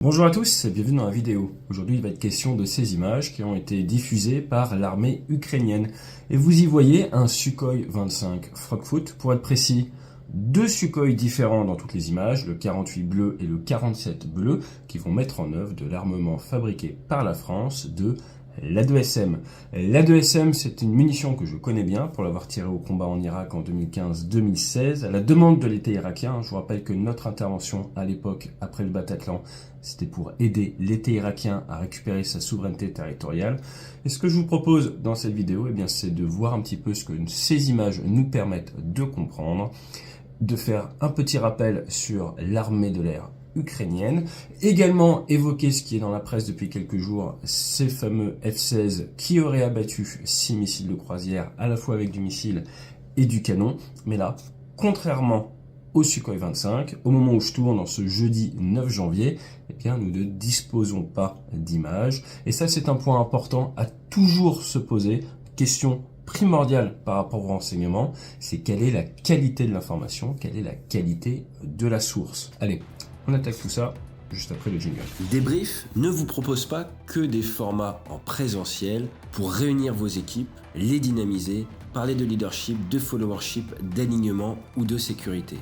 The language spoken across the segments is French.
Bonjour à tous et bienvenue dans la vidéo. Aujourd'hui il va être question de ces images qui ont été diffusées par l'armée ukrainienne. Et vous y voyez un Sukhoi 25 Frogfoot, pour être précis, deux Sukhoi différents dans toutes les images, le 48 bleu et le 47 bleu, qui vont mettre en œuvre de l'armement fabriqué par la France de l'A2SM. L'A2SM, c'est une munition que je connais bien pour l'avoir tirée au combat en Irak en 2015-2016, à la demande de l'État irakien. Je vous rappelle que notre intervention à l'époque, après le Bataclan, c'était pour aider l'État irakien à récupérer sa souveraineté territoriale. Et ce que je vous propose dans cette vidéo, c'est de voir un petit peu ce que ces images nous permettent de comprendre, de faire un petit rappel sur l'armée de l'air ukrainienne, également évoquer ce qui est dans la presse depuis quelques jours, ces fameux F-16 qui auraient abattu 6 missiles de croisière, à la fois avec du missile et du canon. Mais là, contrairement au Sukhoi 25, au moment où je tourne, en ce jeudi 9 janvier, nous ne disposons pas d'images. Et ça, c'est un point important à toujours se poser. Question primordiale par rapport au renseignement, c'est quelle est la qualité de l'information, quelle est la qualité de la source. Allez, on attaque tout ça juste après le jingle. Débrief ne vous propose pas que des formats en présentiel pour réunir vos équipes, les dynamiser, parler de leadership, de followership, d'alignement ou de sécurité.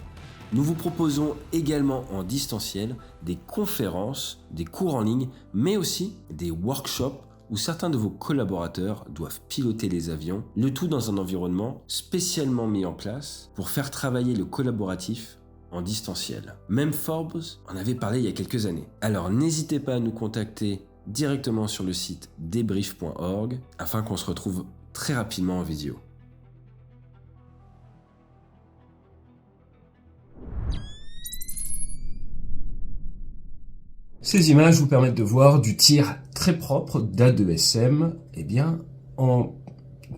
Nous vous proposons également en distanciel des conférences, des cours en ligne, mais aussi des workshops où certains de vos collaborateurs doivent piloter les avions, le tout dans un environnement spécialement mis en place pour faire travailler le collaboratif en distanciel. Même Forbes en avait parlé il y a quelques années. Alors n'hésitez pas à nous contacter directement sur le site debrief.org afin qu'on se retrouve très rapidement en vidéo. Ces images vous permettent de voir du tir très propre d'A2SM,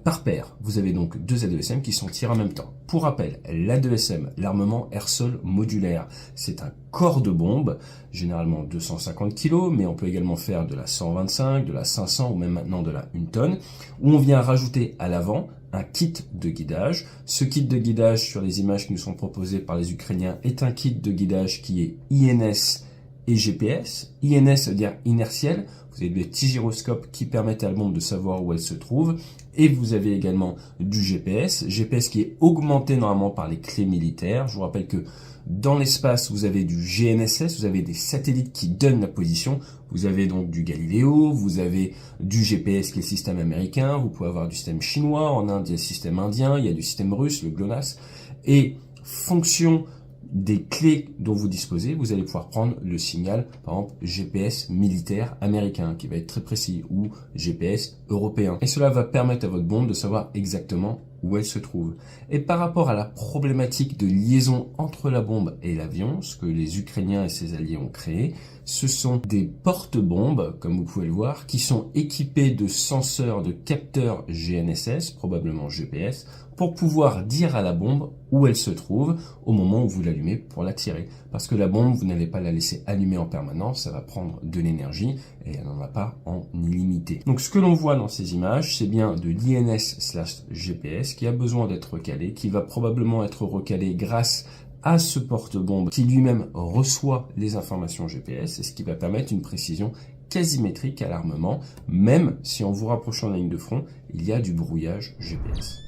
par paire. Vous avez donc deux A2SM qui sont tirés en même temps. Pour rappel, l'A2SM, l'armement air-sol modulaire, c'est un corps de bombe, généralement 250 kg, mais on peut également faire de la 125, de la 500 ou même maintenant de la 1 tonne, où on vient rajouter à l'avant un kit de guidage. Ce kit de guidage sur les images qui nous sont proposées par les Ukrainiens est un kit de guidage qui est INS et GPS. INS, ça veut dire inertiel. Vous avez des petits gyroscopes qui permettent à la bombe de savoir où elle se trouve. Et vous avez également du GPS. GPS qui est augmenté normalement par les clés militaires. Je vous rappelle que dans l'espace, vous avez du GNSS, vous avez des satellites qui donnent la position. Vous avez donc du Galileo, vous avez du GPS qui est le système américain. Vous pouvez avoir du système chinois. En Inde, il y a le système indien. Il y a du système russe, le GLONASS. Et fonction des clés dont vous disposez, vous allez pouvoir prendre le signal, par exemple GPS militaire américain, qui va être très précis, ou GPS européen. Et cela va permettre à votre bombe de savoir exactement où elle se trouve. Et par rapport à la problématique de liaison entre la bombe et l'avion, ce que les Ukrainiens et ses alliés ont créé, ce sont des porte-bombes, comme vous pouvez le voir, qui sont équipés de senseurs, de capteurs GNSS, probablement GPS, pour pouvoir dire à la bombe où elle se trouve au moment où vous l'allumez pour la tirer. Parce que la bombe, vous n'allez pas la laisser allumer en permanence, ça va prendre de l'énergie et elle n'en a pas en illimité. Donc ce que l'on voit dans ces images, c'est bien de l'INS/GPS qui a besoin d'être recalé, qui va probablement être recalé grâce à ce porte-bombe qui lui-même reçoit les informations GPS et ce qui va permettre une précision quasimétrique à l'armement, même si en vous rapprochant de la ligne de front, il y a du brouillage GPS.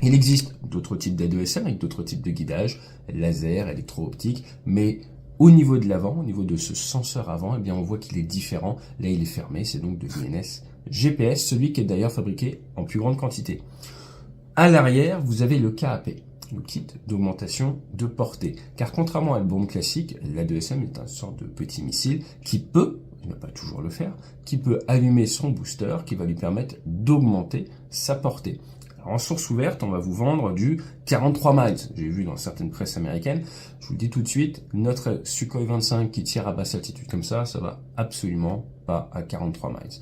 Il existe d'autres types d'A2SM avec d'autres types de guidage, laser, électro-optique, mais au niveau de l'avant, au niveau de ce senseur avant, on voit qu'il est différent. Là, il est fermé, c'est donc de l'INS GPS, celui qui est d'ailleurs fabriqué en plus grande quantité. À l'arrière, vous avez le KAP, le kit d'augmentation de portée. Car contrairement à la bombe classique, l'A2SM est une sorte de petit missile qui peut, il ne va pas toujours le faire, qui peut allumer son booster, qui va lui permettre d'augmenter sa portée. Alors, en source ouverte, on va vous vendre du 43 miles. J'ai vu dans certaines presses américaines. Je vous le dis tout de suite, notre Sukhoi 25 qui tire à basse altitude comme ça va absolument pas à 43 miles.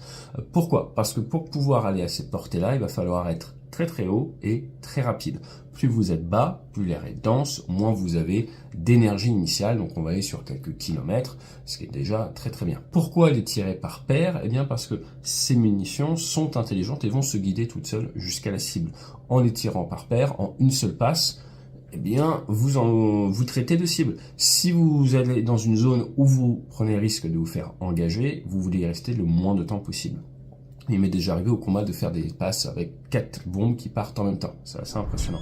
Pourquoi? Parce que pour pouvoir aller à cette portée-là, il va falloir être très très haut et très rapide. Plus vous êtes bas, plus l'air est dense, moins vous avez d'énergie initiale, donc on va aller sur quelques kilomètres, ce qui est déjà très très bien. Pourquoi les tirer par paire? Parce que ces munitions sont intelligentes et vont se guider toutes seules jusqu'à la cible. En les tirant par paire, en une seule passe, eh bien, vous traitez de cible. Si vous allez dans une zone où vous prenez le risque de vous faire engager, vous voulez y rester le moins de temps possible. Il m'est déjà arrivé au combat de faire des passes avec 4 bombes qui partent en même temps. C'est assez impressionnant.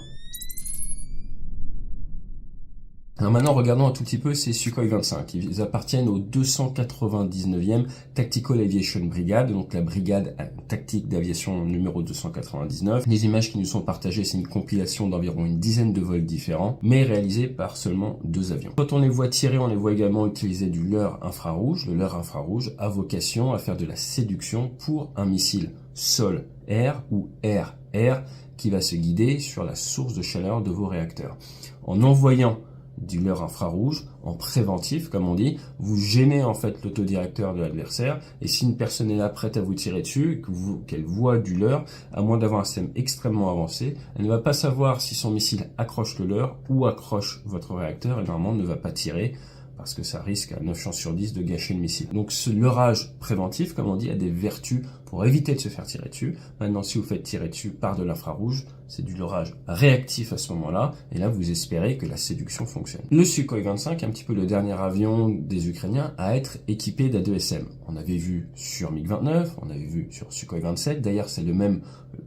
Alors maintenant, regardons un tout petit peu ces Sukhoi 25. Ils appartiennent au 299e Tactical Aviation Brigade, donc la brigade tactique d'aviation numéro 299. Les images qui nous sont partagées, c'est une compilation d'environ une dizaine de vols différents, mais réalisés par seulement 2 avions. Quand on les voit tirer, on les voit également utiliser du leurre infrarouge. Le leurre infrarouge a vocation à faire de la séduction pour un missile sol-air ou air-air qui va se guider sur la source de chaleur de vos réacteurs. En envoyant du leurre infrarouge, en préventif, comme on dit, vous gênez en fait l'autodirecteur de l'adversaire, et si une personne est là prête à vous tirer dessus, qu'elle voit du leurre, à moins d'avoir un système extrêmement avancé, elle ne va pas savoir si son missile accroche le leurre ou accroche votre réacteur, et normalement ne va pas tirer, parce que ça risque à 9 chances sur 10 de gâcher le missile. Donc ce leurrage préventif, comme on dit, a des vertus pour éviter de se faire tirer dessus. Maintenant, si vous faites tirer dessus par de l'infrarouge, c'est du leurrage réactif à ce moment-là, et là vous espérez que la séduction fonctionne. Le Sukhoi 25 est un petit peu le dernier avion des Ukrainiens à être équipé d'A2SM. On avait vu sur MiG-29, on avait vu sur Sukhoi 27, d'ailleurs c'est le même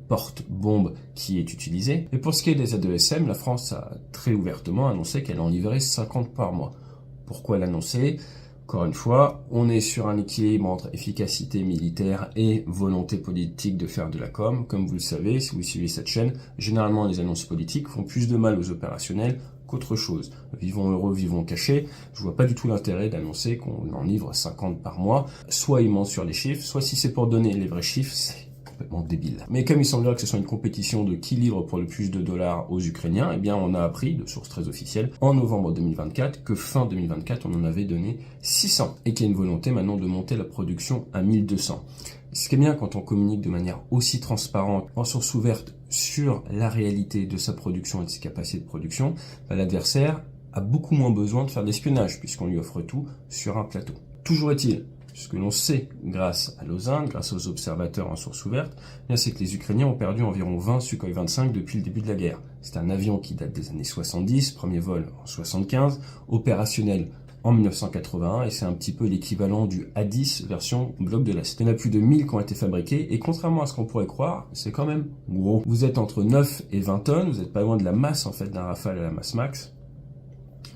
porte-bombe qui est utilisé. Et pour ce qui est des A2SM, la France a très ouvertement annoncé qu'elle en livrait 50 par mois. Pourquoi l'annoncer? Encore une fois, on est sur un équilibre entre efficacité militaire et volonté politique de faire de la com. Comme vous le savez, si vous suivez cette chaîne, généralement les annonces politiques font plus de mal aux opérationnels qu'autre chose. Vivons heureux, vivons cachés. Je vois pas du tout l'intérêt d'annoncer qu'on en livre 50 par mois. Soit ils mentent sur les chiffres, soit si c'est pour donner les vrais chiffres, c'est complètement débile. Mais comme il semblerait que ce soit une compétition de qui livre pour le plus de dollars aux Ukrainiens, eh bien on a appris, de sources très officielles, en novembre 2024, que fin 2024, on en avait donné 600, et qu'il y a une volonté maintenant de monter la production à 1200. Ce qui est bien quand on communique de manière aussi transparente, en source ouverte, sur la réalité de sa production et de ses capacités de production, l'adversaire a beaucoup moins besoin de faire de l'espionnage, puisqu'on lui offre tout sur un plateau. Toujours est-il, ce que l'on sait grâce à Lausanne, grâce aux observateurs en source ouverte, c'est que les Ukrainiens ont perdu environ 20 Sukhoi 25 depuis le début de la guerre. C'est un avion qui date des années 70, premier vol en 75, opérationnel en 1981, et c'est un petit peu l'équivalent du A10 version bloc de l'Est. Il y en a plus de 1000 qui ont été fabriqués, et contrairement à ce qu'on pourrait croire, c'est quand même gros. Vous êtes entre 9 et 20 tonnes, vous n'êtes pas loin de la masse en fait d'un Rafale à la masse max.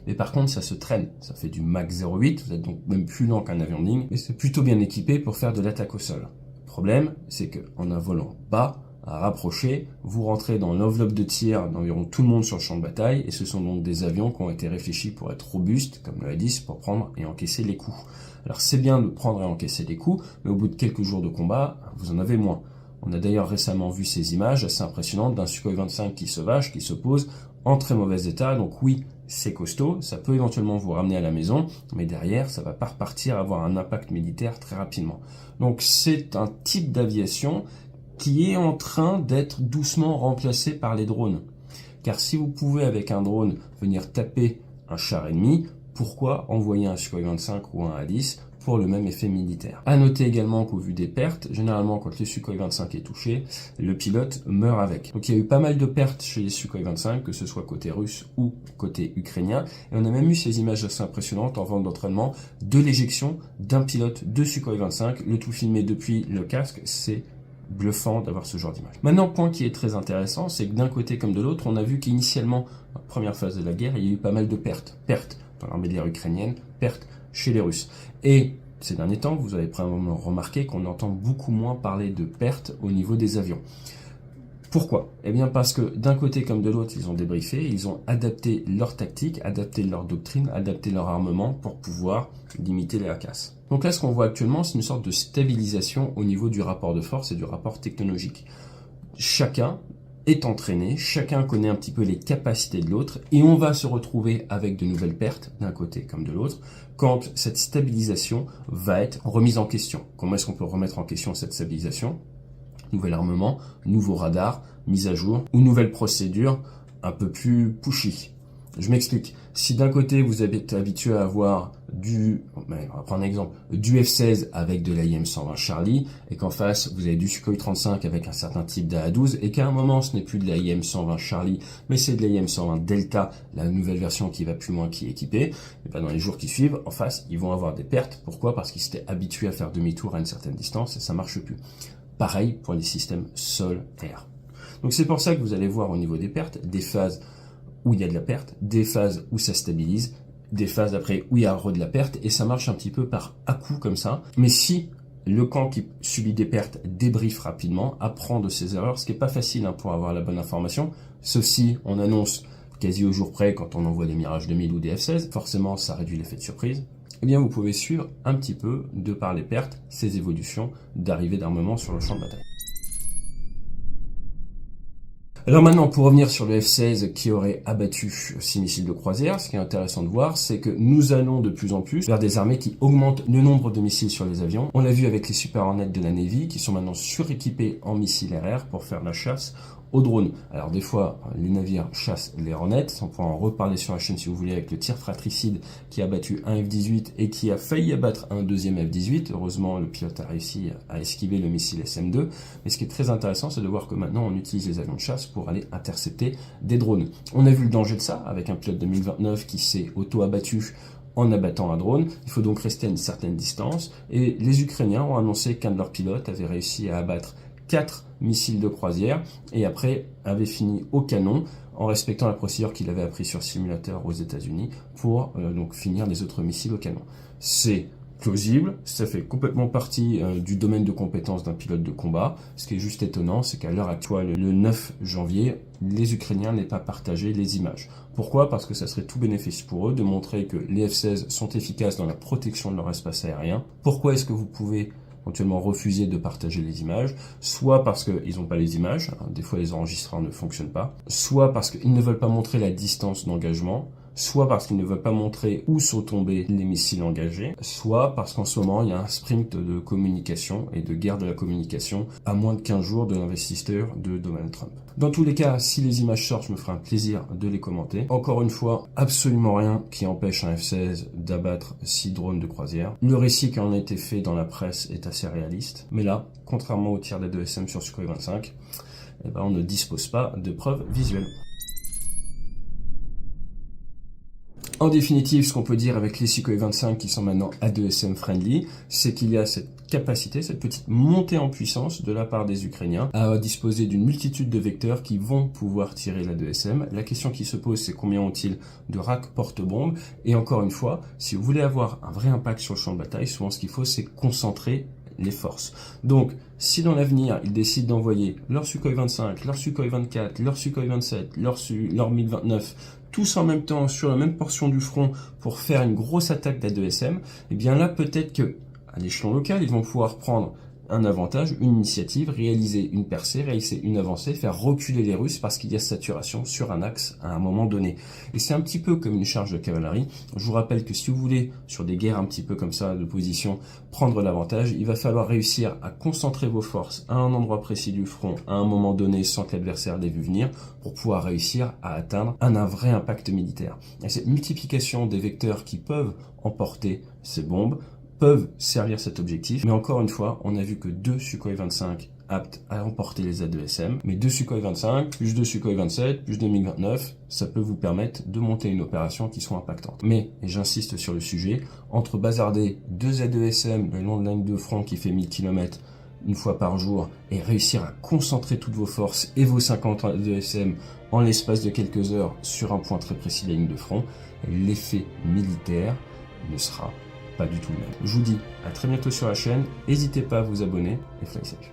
Mais par contre, ça se traîne. Ça fait du Mach 0,8, vous êtes donc même plus lent qu'un avion de ligne, mais c'est plutôt bien équipé pour faire de l'attaque au sol. Le problème, c'est qu'en un volant bas, à rapprocher, vous rentrez dans l'enveloppe de tir d'environ tout le monde sur le champ de bataille, et ce sont donc des avions qui ont été réfléchis pour être robustes, comme le A10, pour prendre et encaisser les coups. Alors c'est bien de prendre et encaisser les coups, mais au bout de quelques jours de combat, vous en avez moins. On a d'ailleurs récemment vu ces images assez impressionnantes d'un Sukhoi 25 qui se vache, qui se pose en très mauvais état, donc oui, c'est costaud, ça peut éventuellement vous ramener à la maison, mais derrière, ça va pas repartir, avoir un impact militaire très rapidement. Donc c'est un type d'aviation qui est en train d'être doucement remplacé par les drones. Car si vous pouvez avec un drone venir taper un char ennemi, pourquoi envoyer un Sukhoi 25 ou un A10 pour le même effet militaire? À noter également qu'au vu des pertes, généralement quand le Sukhoi 25 est touché, le pilote meurt avec. Donc il y a eu pas mal de pertes chez les Sukhoi 25, que ce soit côté russe ou côté ukrainien, et on a même eu ces images assez impressionnantes en vente d'entraînement de l'éjection d'un pilote de Sukhoi 25, le tout filmé depuis le casque, c'est bluffant d'avoir ce genre d'image. Maintenant, point qui est très intéressant, c'est que d'un côté comme de l'autre, on a vu qu'initialement, dans la première phase de la guerre, il y a eu pas mal de pertes. Pertes dans l'armée de l'air ukrainienne, pertes chez les Russes. Et ces derniers temps, vous avez probablement remarqué qu'on entend beaucoup moins parler de pertes au niveau des avions. Pourquoi? Eh bien parce que d'un côté comme de l'autre, ils ont débriefé, ils ont adapté leur tactique, adapté leur doctrine, adapté leur armement pour pouvoir limiter les casse. Donc là, ce qu'on voit actuellement, c'est une sorte de stabilisation au niveau du rapport de force et du rapport technologique. Chacun est entraîné, chacun connaît un petit peu les capacités de l'autre, et on va se retrouver avec de nouvelles pertes, d'un côté comme de l'autre, quand cette stabilisation va être remise en question. Comment est-ce qu'on peut remettre en question cette stabilisation? Nouvel armement, nouveau radar, mise à jour, ou nouvelle procédure un peu plus pushy. Je m'explique. Si d'un côté vous êtes habitué à avoir on va prendre un exemple, du F-16 avec de l'AIM-120 Charlie, et qu'en face, vous avez du Sukhoi 35 avec un certain type d'A-12, et qu'à un moment, ce n'est plus de l'AIM-120 Charlie, mais c'est de l'AIM-120 Delta, la nouvelle version qui va plus loin, qui est équipée, et bien dans les jours qui suivent, en face, ils vont avoir des pertes. Pourquoi? Parce qu'ils s'étaient habitués à faire demi-tour à une certaine distance, et ça marche plus. Pareil pour les systèmes sol-air. Donc c'est pour ça que vous allez voir au niveau des pertes, des phases où il y a de la perte, des phases où ça stabilise, des phases après où il y a de la perte, et ça marche un petit peu par à-coup comme ça. Mais si le camp qui subit des pertes débriefe rapidement, apprend de ses erreurs, ce qui n'est pas facile pour avoir la bonne information, sauf si on annonce quasi au jour près quand on envoie des Mirage 2000 ou des F-16, forcément ça réduit l'effet de surprise, eh bien vous pouvez suivre un petit peu, de par les pertes, ces évolutions d'arrivée d'armement sur le champ de bataille. Alors maintenant, pour revenir sur le F-16 qui aurait abattu 6 missiles de croisière, ce qui est intéressant de voir, c'est que nous allons de plus en plus vers des armées qui augmentent le nombre de missiles sur les avions. On l'a vu avec les Super Hornets de la Navy, qui sont maintenant suréquipés en missiles RR pour faire la chasse aux drones. Alors des fois, les navires chassent les Hornets, on pourra en reparler sur la chaîne si vous voulez, avec le tir fratricide qui a abattu un F-18 et qui a failli abattre un deuxième F-18. Heureusement, le pilote a réussi à esquiver le missile SM-2. Mais ce qui est très intéressant, c'est de voir que maintenant, on utilise les avions de chasse pour aller intercepter des drones. On a vu le danger de ça avec un pilote de 1029 qui s'est auto-abattu en abattant un drone. Il faut donc rester à une certaine distance. Et les Ukrainiens ont annoncé qu'un de leurs pilotes avait réussi à abattre 4 missiles de croisière et après avait fini au canon en respectant la procédure qu'il avait appris sur simulateur aux États-Unis pour donc finir les autres missiles au canon. C'est plausible, ça fait complètement partie du domaine de compétence d'un pilote de combat. Ce qui est juste étonnant, c'est qu'à l'heure actuelle, le 9 janvier, les Ukrainiens n'aient pas partagé les images. Pourquoi? Parce que ça serait tout bénéfice pour eux de montrer que les F-16 sont efficaces dans la protection de leur espace aérien. Pourquoi est-ce que vous pouvez éventuellement refuser de partager les images, soit parce qu'ils n'ont pas les images, des fois les enregistreurs ne fonctionnent pas, soit parce qu'ils ne veulent pas montrer la distance d'engagement, soit parce qu'ils ne veulent pas montrer où sont tombés les missiles engagés, soit parce qu'en ce moment il y a un sprint de communication et de guerre de la communication à moins de 15 jours de l'investiture de Donald Trump. Dans tous les cas, si les images sortent, je me ferai un plaisir de les commenter. Encore une fois, absolument rien qui empêche un F-16 d'abattre 6 drones de croisière. Le récit qui en a été fait dans la presse est assez réaliste, mais là, contrairement au tir d'A2SM sur Sukhoi 25, on ne dispose pas de preuves visuelles. En définitive, ce qu'on peut dire avec les Sukhoi 25 qui sont maintenant A2SM friendly, c'est qu'il y a cette capacité, cette petite montée en puissance de la part des Ukrainiens à disposer d'une multitude de vecteurs qui vont pouvoir tirer l'A2SM. La question qui se pose, c'est combien ont-ils de racks porte-bombes? Et encore une fois, si vous voulez avoir un vrai impact sur le champ de bataille, souvent ce qu'il faut, c'est concentrer les forces. Donc, si dans l'avenir, ils décident d'envoyer leur Sukhoi 25, leur Sukhoi 24, leur Sukhoi 27, leur 1029, tous en même temps sur la même portion du front pour faire une grosse attaque d'A2SM, et bien là, peut-être que à l'échelon local, ils vont pouvoir prendre un avantage, une initiative, réaliser une percée, réaliser une avancée, faire reculer les Russes parce qu'il y a saturation sur un axe à un moment donné. Et c'est un petit peu comme une charge de cavalerie. Je vous rappelle que si vous voulez, sur des guerres un petit peu comme ça, de position, prendre l'avantage, il va falloir réussir à concentrer vos forces à un endroit précis du front, à un moment donné, sans que l'adversaire l'ait vu venir, pour pouvoir réussir à atteindre un vrai impact militaire. Et cette multiplication des vecteurs qui peuvent emporter ces bombes, peuvent servir cet objectif, mais encore une fois, on a vu que 2 Sukhoi 25 aptes à emporter les A2SM, mais 2 Sukhoi 25, plus 2 Sukhoi 27, plus 2029, ça peut vous permettre de monter une opération qui soit impactante. Mais, et j'insiste sur le sujet, entre bazarder 2 A2SM le long de la ligne de front qui fait 1000 km une fois par jour, et réussir à concentrer toutes vos forces et vos 50 A2SM en l'espace de quelques heures sur un point très précis de la ligne de front, l'effet militaire ne sera pas du tout le même. Je vous dis à très bientôt sur la chaîne, n'hésitez pas à vous abonner et fly safe.